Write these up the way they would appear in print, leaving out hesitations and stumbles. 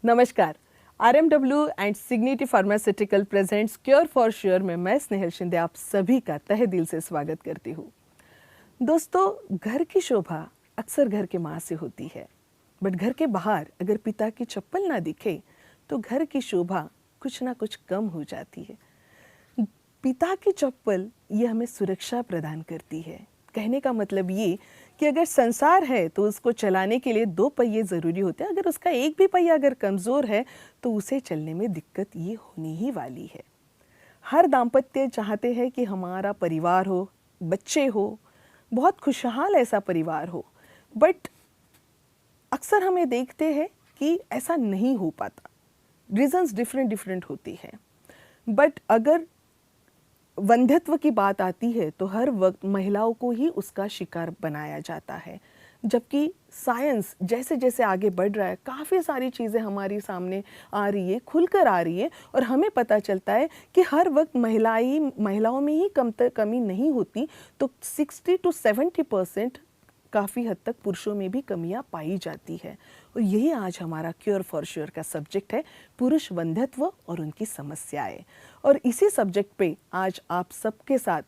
नमस्कार। RMW and Signity pharmaceutical presents cure for sure में मैं स्नेहल शिंदे आप सभी का तहे दिल से स्वागत करती हूँ। दोस्तों, घर की शोभा अक्सर घर के माँ से होती है, बट घर के बाहर अगर पिता की चप्पल ना दिखे तो घर की शोभा कुछ ना कुछ कम हो जाती है। पिता की चप्पल ये हमें सुरक्षा प्रदान करती है। कहने का मतलब ये कि अगर संसार है तो उसको चलाने के लिए दो पहिए ज़रूरी होते हैं। अगर उसका एक भी पहिया अगर कमज़ोर है तो उसे चलने में दिक्कत ये होनी ही वाली है। हर दाम्पत्य चाहते हैं कि हमारा परिवार हो, बच्चे हो, बहुत खुशहाल ऐसा परिवार हो, बट अक्सर हम ये देखते हैं कि ऐसा नहीं हो पाता। रीजंस डिफरेंट होती हैं, बट अगर वंध्यत्व की बात आती है तो हर वक्त महिलाओं को ही उसका शिकार बनाया जाता है, जबकि साइंस जैसे जैसे आगे बढ़ रहा है काफ़ी सारी चीज़ें हमारी सामने आ रही है, खुलकर आ रही है और हमें पता चलता है कि हर वक्त महिलाओं में ही कमी नहीं होती, तो 60 to 70% काफ़ी हद तक पुरुषों में भी कमियां पाई जाती है। और यही आज हमारा क्योर फॉर श्योर का सब्जेक्ट है, पुरुष वंध्यत्व और उनकी समस्याएं। और इसी सब्जेक्ट पे आज आप सबके साथ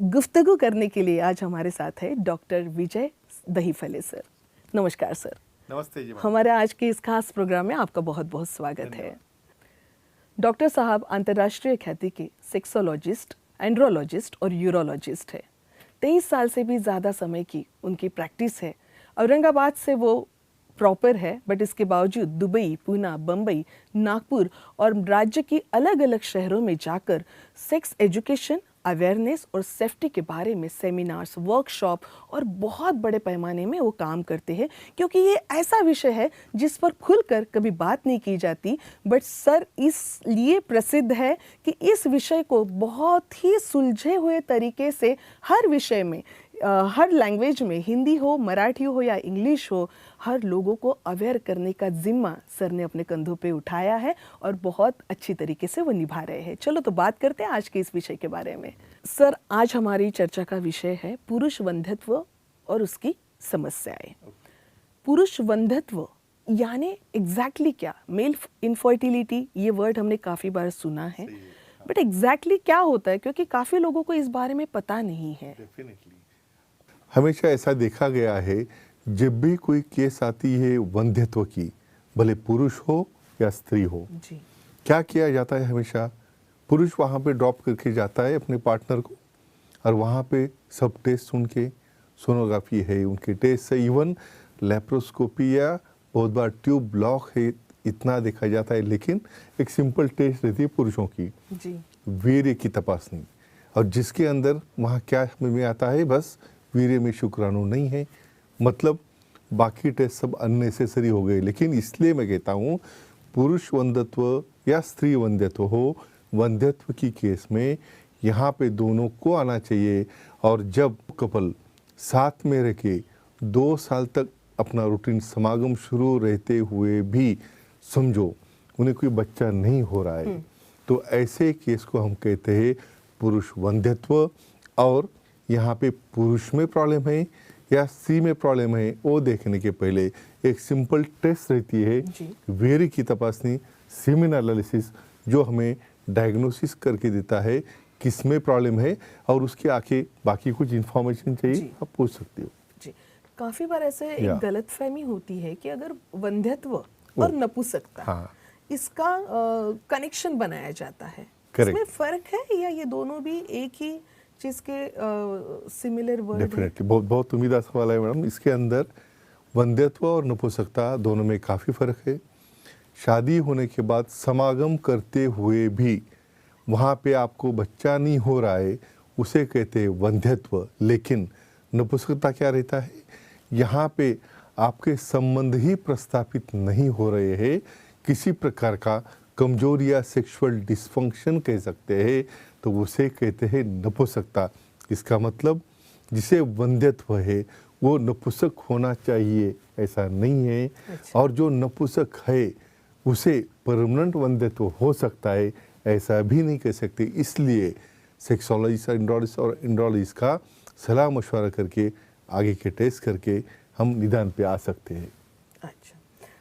गुफ्तगू करने के लिए आज हमारे साथ है डॉक्टर विजय दहीफले सर। नमस्कार सर। नमस्ते जी। हमारे आज के इस खास प्रोग्राम में आपका बहुत बहुत स्वागत है। डॉक्टर साहब अंतर्राष्ट्रीय ख्याति के सेक्सोलॉजिस्ट, एंड्रोलॉजिस्ट और यूरोलॉजिस्ट है। 23 साल से भी ज़्यादा समय की उनकी प्रैक्टिस है। औरंगाबाद से वो प्रॉपर है, बट इसके बावजूद दुबई, पूना, बम्बई, नागपुर और राज्य की अलग अलग शहरों में जाकर सेक्स एजुकेशन, अवेयरनेस और सेफ्टी के बारे में सेमिनार्स, वर्कशॉप और बहुत बड़े पैमाने में वो काम करते हैं, क्योंकि ये ऐसा विषय है जिस पर खुलकर कभी बात नहीं की जाती। बट सर इसलिए प्रसिद्ध है कि इस विषय को बहुत ही सुलझे हुए तरीके से हर विषय में, हर लैंग्वेज में, हिंदी हो, मराठी हो या इंग्लिश हो, हर लोगों को अवेयर करने का जिम्मा सर ने अपने कंधों पे उठाया है और बहुत अच्छी तरीके से वो निभा रहे हैं। चलो तो बात करते हैं आज के इस विषय के बारे में। सर, आज हमारी चर्चा का विषय है पुरुष वंध्यत्व और उसकी समस्याएं। पुरुष वंध्यत्व यानी एग्जैक्टली क्या? मेल इनफर्टिलिटी, ये वर्ड हमने काफ़ी बार सुना है, बट एग्जैक्टली क्या होता है? क्योंकि काफ़ी लोगों को इस बारे में पता नहीं है। हमेशा ऐसा देखा गया है, जब भी कोई केस आती है वंध्यत्व की, भले पुरुष हो या स्त्री हो, जी। क्या किया जाता है? हमेशा पुरुष वहाँ पे ड्रॉप करके जाता है अपने पार्टनर को, और वहाँ पे सब टेस्ट सुन के, सोनोग्राफी है, उनके टेस्ट है, इवन लेप्रोस्कोपी या बहुत बार ट्यूब ब्लॉक है, इतना देखा जाता है। लेकिन एक सिंपल टेस्ट रहती है पुरुषों की, जी। वीर्य की तपासनी, और जिसके अंदर वहाँ क्या में आता है, बस वीर्य में शुक्राणु नहीं है, मतलब बाकी टेस्ट सब अननेसेसरी हो गए। लेकिन इसलिए मैं कहता हूँ, पुरुष वंध्यत्व या स्त्री वंध्यत्व हो, वंध्यत्व की केस में यहाँ पे दोनों को आना चाहिए। और जब कपल साथ में रह के 2 साल तक अपना रूटीन समागम शुरू रहते हुए भी समझो उन्हें कोई बच्चा नहीं हो रहा है, तो ऐसे केस को हम कहते हैं पुरुष वंध्यत्व। और यहाँ पे पुरुष में प्रॉब्लम है या स्त्री में प्रॉब्लम है, वो देखने के पहले एक सिंपल टेस्ट रहती है, वीर्य की तपासनी, सीमेन एनालिसिस, जो हमें डायग्नोसिस करके देता है किस में प्रॉब्लम है, और उसके आके बाकी कुछ इन्फॉर्मेशन चाहिए आप पूछ सकते हो। जी। काफी बार ऐसे एक गलतफहमी होती है कि अगर वंध्यत्व और नपुंसकता, इसका कनेक्शन बनाया जाता है। इसमें फर्क है या ये दोनों भी एक ही चीज के सिमिलर वर्ड? डेफिनेटली बहुत उम्मीदा सवाल है मैडम। इसके अंदर वंध्यत्व और नपुंसकता दोनों में काफ़ी फ़र्क है। शादी होने के बाद समागम करते हुए भी वहाँ पे आपको बच्चा नहीं हो रहा है, उसे कहते हैं वंध्यत्व। लेकिन नपुंसकता क्या रहता है, यहाँ पे आपके संबंध ही प्रस्थापित नहीं हो रहे हैं, किसी प्रकार का कमजोरी या सेक्सुअल डिस्फंक्शन कह सकते हैं, तो उसे कहते हैं नपुंसकता। इसका मतलब जिसे वंध्यत्व है वो नपुंसक होना चाहिए ऐसा नहीं है। अच्छा। और जो नपुंसक है उसे परमानेंट वंध्यत्व हो सकता है ऐसा भी नहीं कह सकते। इसलिए सेक्सोलॉजिस्ट और एंड्रोलॉजिस्ट का सलाह मशवरा करके आगे के टेस्ट करके हम निदान पे आ सकते हैं। अच्छा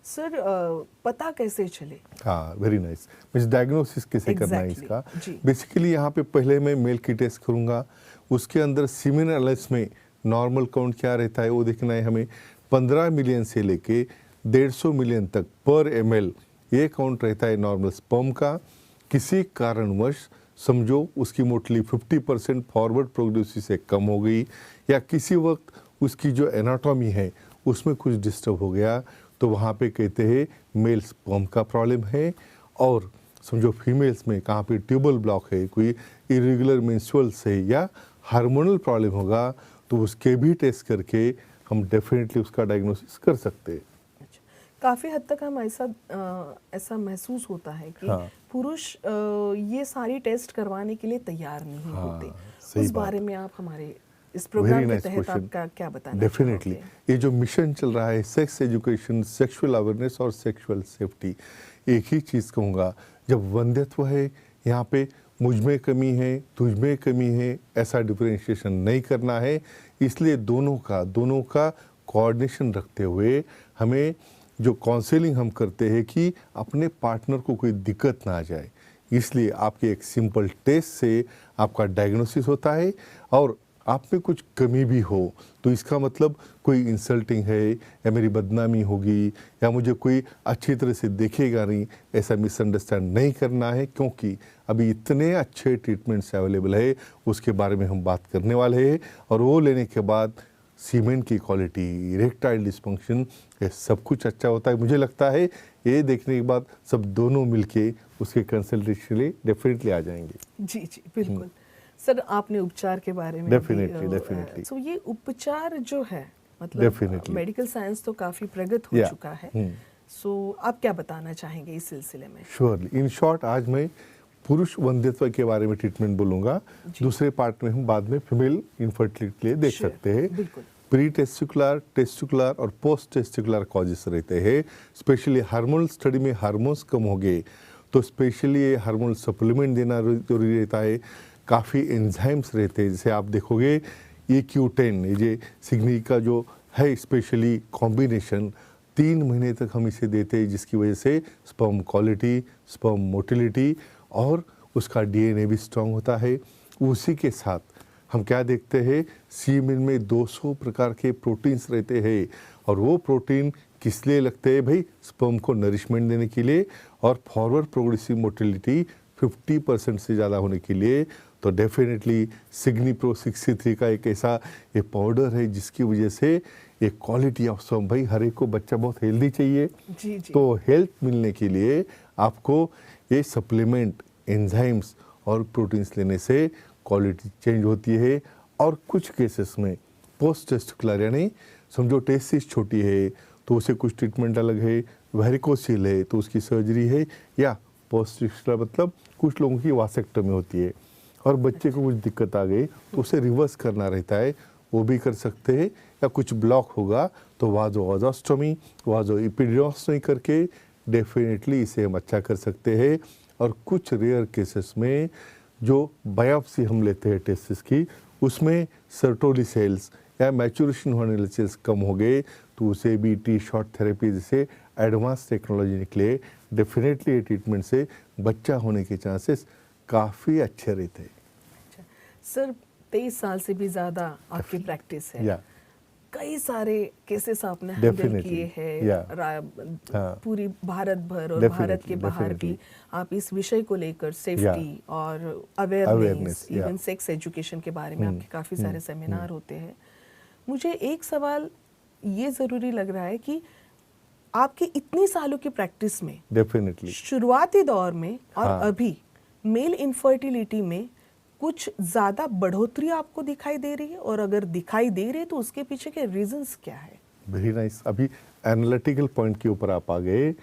सर पता कैसे चले? हाँ, वेरी नाइस। मुझे डायग्नोसिस कैसे करना है Exactly, इसका? जी। बेसिकली यहाँ पे पहले मैं मेल की टेस्ट करूँगा, उसके अंदर सीमेन एनालिसिस में नॉर्मल काउंट क्या रहता है वो देखना है हमें। 15 मिलियन से लेके 150 मिलियन तक पर ml ये काउंट रहता है नॉर्मल स्पर्म का। किसी कारणवश समझो उसकी मोटली 50% फॉरवर्ड प्रोग्रेसिव से कम हो गई, या किसी वक्त उसकी जो एनाटॉमी है उसमें कुछ डिस्टर्ब हो गया, तो वहाँ पे कहते हैं मेल स्पर्म का प्रॉब्लम है। और समझो फीमेल्स में कहाँ पे ट्यूबल ब्लॉक है, कोई इरेगुलर मेंस्ट्रुअल्स है या हार्मोनल प्रॉब्लम होगा, तो उसके भी टेस्ट करके हम डेफिनेटली उसका डायग्नोसिस कर सकते हैं। अच्छा, काफी हद तक हम ऐसा महसूस होता है कि हाँ। पुरुष ये सारी टेस्ट करवाने के लिए तैयार नहीं हाँ, होते। सही उस बात। बारे में आप हमारे इस प्रोग्राम के तहत आपका क्या बताना डेफिनेटली चाहोगे? ये जो मिशन चल रहा है सेक्स एजुकेशन, सेक्सुअल अवेयरनेस और सेक्सुअल सेफ्टी, एक ही चीज़ कहूँगा, जब वंध्यत्व है यहाँ पे मुझ में कमी है, तुझ में कमी है, ऐसा डिफरेंशिएशन नहीं करना है। इसलिए दोनों का कोऑर्डिनेशन रखते हुए हमें जो काउंसलिंग हम करते हैं कि अपने पार्टनर को कोई दिक्कत ना आ जाए, इसलिए आपके एक सिंपल टेस्ट से आपका डायग्नोसिस होता है। और आप में कुछ कमी भी हो तो इसका मतलब कोई इंसल्टिंग है या मेरी बदनामी होगी या मुझे कोई अच्छी तरह से देखेगा नहीं, ऐसा मिसअंडरस्टैंड नहीं करना है, क्योंकि अभी इतने अच्छे ट्रीटमेंट्स अवेलेबल है, उसके बारे में हम बात करने वाले हैं। और वो लेने के बाद सीमेन की क्वालिटी, इरेक्टाइल डिस्फंक्शन, ये सब कुछ अच्छा होता है। मुझे लगता है ये देखने के बाद सब दोनों मिलके उसके कंसल्टेशन लिए डेफिनेटली आ जाएंगे। जी जी बिल्कुल। सर आपने उपचार के बारे में डेफिनेटली सो ये उपचार जो है मतलब Definitely. मेडिकल साइंस तो काफी प्रगत हो Yeah. चुका है, सो आप क्या बताना चाहेंगे इस सिलसिले में? श्योरली, इन शॉर्ट आज मैं पुरुष वंध्यत्व के बारे में ट्रीटमेंट बोलूँगा, दूसरे पार्ट में हम बाद में फीमेल इनफर्टिलिटी के लिए देख Sure, सकते हैं। बिल्कुल। प्री टेस्टिकुलर, टेस्टिकुलर और पोस्ट टेस्टिकुलर कॉजेस रहते हैं। स्पेशली हार्मोनल स्टडी में हार्मोन्स कम हो गए तो स्पेशली ये हार्मोनल सप्लीमेंट देना जरूरी रहता है। काफ़ी एंजाइम्स रहते हैं, जैसे आप देखोगे EQ10, ये सिग्नी का जो है स्पेशली कॉम्बिनेशन 3 महीने तक हम इसे देते हैं, जिसकी वजह से स्पर्म क्वालिटी, स्पर्म मोटिलिटी और उसका DNA भी स्ट्रांग होता है। उसी के साथ हम क्या देखते हैं, सीमेन में 200 प्रकार के प्रोटीन्स रहते हैं, और वो प्रोटीन किस लिए लगते हैं भाई? स्पर्म को नरिशमेंट देने के लिए और फॉरवर्ड प्रोग्रेसिव मोटिलिटी 50% से ज़्यादा होने के लिए। तो डेफिनेटली सिग्निप्रो 63 का एक ऐसा ये पाउडर है जिसकी वजह से एक क्वालिटी ऑफ स्पर्म, भाई हर एक को बच्चा बहुत हेल्दी चाहिए, जी जी। तो हेल्थ मिलने के लिए आपको ये सप्लीमेंट, एंजाइम्स और प्रोटीन्स लेने से क्वालिटी चेंज होती है। और कुछ केसेस में पोस्ट टेस्टिकुलर, यानी समझो टेस्टिस छोटी है तो उसे कुछ ट्रीटमेंट अलग है, वेरिकोसिल है तो उसकी सर्जरी है, या पोस्ट टेस्टिकुलर मतलब कुछ लोगों की वासेक्टोमी होती है और बच्चे को कुछ दिक्कत आ गई तो उसे रिवर्स करना रहता है, वो भी कर सकते हैं। या कुछ ब्लॉक होगा तो वाजोवाजोस्टोमी, वाजो एपिड्योस्टोमी करके डेफिनेटली इसे हम अच्छा कर सकते हैं। और कुछ रेयर केसेस में जो बायोप्सी हम लेते हैं टेस्टिस की, उसमें सर्टोली सेल्स या मैचुरेशन होने वाले सेल्स कम हो गए तो उसे भी टी शॉट थेरेपी जैसे एडवांस टेक्नोलॉजी निकले, डेफिनेटली ये ट्रीटमेंट से बच्चा होने के चांसेस काफ़ी अच्छे रहते हैं। अच्छा सर, 23 साल से भी ज़्यादा आपकी प्रैक्टिस है, या कई सारे केसेस आपने हैंडल Definitely. किए हैं Yeah. हाँ. पूरी भारत भर और Definitely, भारत के बाहर भी definitely. आप इस विषय को लेकर सेफ्टी और awareness, Awareness, yeah. Even sex education के बारे में आपके काफ़ी सारे सेमिनार होते हैं। मुझे एक सवाल ये ज़रूरी लग रहा है कि आपके इतने सालों की प्रैक्टिस में डेफिनेटली शुरुआती दौर में और हाँ. अभी मेल इनफर्टिलिटी में कुछ ज़्यादा बढ़ोतरी आपको दिखाई दे रही है, और अगर दिखाई दे रही है तो उसके पीछे के रीजंस क्या है? Very nice. अभी एनालिटिकल पॉइंट के ऊपर आप आ गए।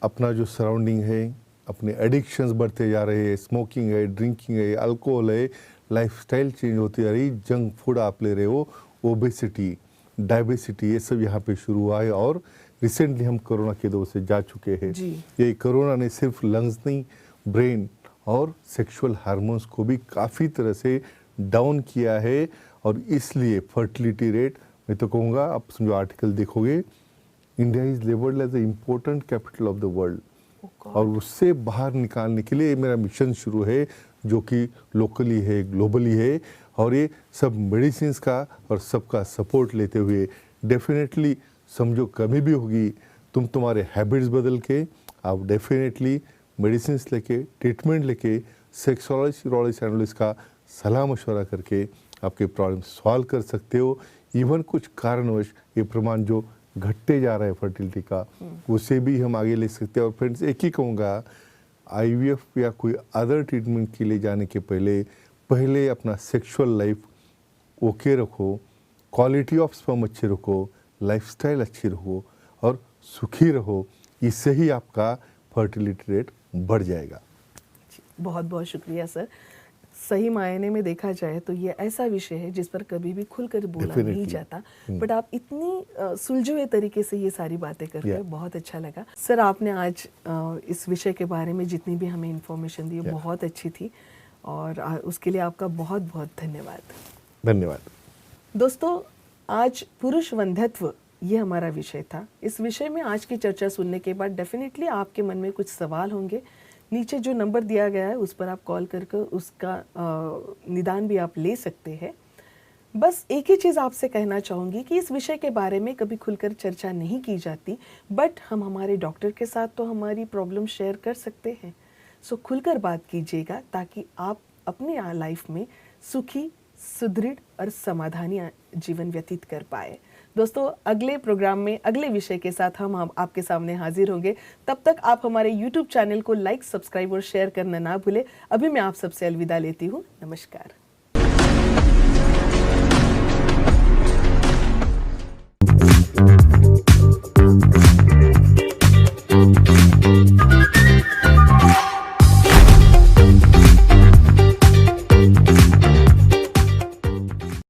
अपना जो सराउंडिंग है, अपने एडिक्शंस बढ़ते जा रहे हैं, स्मोकिंग है, ड्रिंकिंग है, अल्कोहल है, लाइफस्टाइल चेंज होती जा रही, जंक फूड आप ले रहे हो, ओबेसिटी, डायबिसिटी, ये सब यहाँ पे शुरू हुआ है। और रिसेंटली हम कोरोना के दौर से जा चुके हैं। ये कोरोना ने सिर्फ लंग्स नहीं, ब्रेन और सेक्सुअल हार्मोन्स को भी काफ़ी तरह से डाउन किया है। और इसलिए फर्टिलिटी रेट, मैं तो कहूँगा, आप समझो आर्टिकल देखोगे, India is labelled as the important capital of the world, Oh God. और उससे बाहर निकालने के लिए मेरा मिशन शुरू है, जो कि लोकली है, ग्लोबली है, और ये सब मेडिसिन का और सबका सपोर्ट लेते हुए डेफिनेटली समझो कभी भी होगी, तुम्हारे हैबिट्स बदल के आप डेफिनेटली मेडिसिन लेके, ट्रीटमेंट लेके, सेक्सोलॉजी एनालिस्ट का सलाह मशवरा करके आपके प्रॉब्लम सॉल्व कर सकते हो। इवन कुछ कारणवश ये प्रमाण जो घटते जा रहा है फर्टिलिटी का, उसे भी हम आगे ले सकते हैं। और फ्रेंड्स, एक ही कहूँगा, आईवीएफ या कोई अदर ट्रीटमेंट के लिए जाने के पहले अपना सेक्सुअल लाइफ ओके रखो, क्वालिटी ऑफ स्पर्म अच्छी रखो, लाइफस्टाइल अच्छी रखो और सुखी रहो। इससे ही आपका फर्टिलिटी रेट बढ़ जाएगा। बहुत बहुत शुक्रिया सर। सही मायने में देखा जाए तो ये ऐसा विषय है जिस पर कभी भी खुलकर बोला नहीं Definitely. जाता, बट आप इतनी सुलझे हुए तरीके से ये सारी बातें करते हैं, Yeah. बहुत अच्छा लगा सर। आपने आज इस विषय के बारे में जितनी भी हमें इंफॉर्मेशन दी Yeah. बहुत अच्छी थी, और उसके लिए आपका बहुत बहुत धन्यवाद। धन्यवाद। दोस्तों, आज पुरुष वंध्यत्व ये हमारा विषय था। इस विषय में आज की चर्चा सुनने के बाद डेफिनेटली आपके मन में कुछ सवाल होंगे। नीचे जो नंबर दिया गया है उस पर आप कॉल करके उसका निदान भी आप ले सकते हैं। बस एक ही चीज़ आपसे कहना चाहूँगी कि इस विषय के बारे में कभी खुलकर चर्चा नहीं की जाती, बट हम हमारे डॉक्टर के साथ तो हमारी प्रॉब्लम शेयर कर सकते हैं। सो खुलकर बात कीजिएगा ताकि आप अपने लाइफ में सुखी, सुदृढ़ और समाधानी जीवन व्यतीत कर पाए। दोस्तों, अगले प्रोग्राम में अगले विषय के साथ हम आपके सामने हाजिर होंगे। तब तक आप हमारे YouTube चैनल को लाइक, सब्सक्राइब और शेयर करना ना भूलें। अभी मैं आप सबसे अलविदा लेती हूँ। नमस्कार।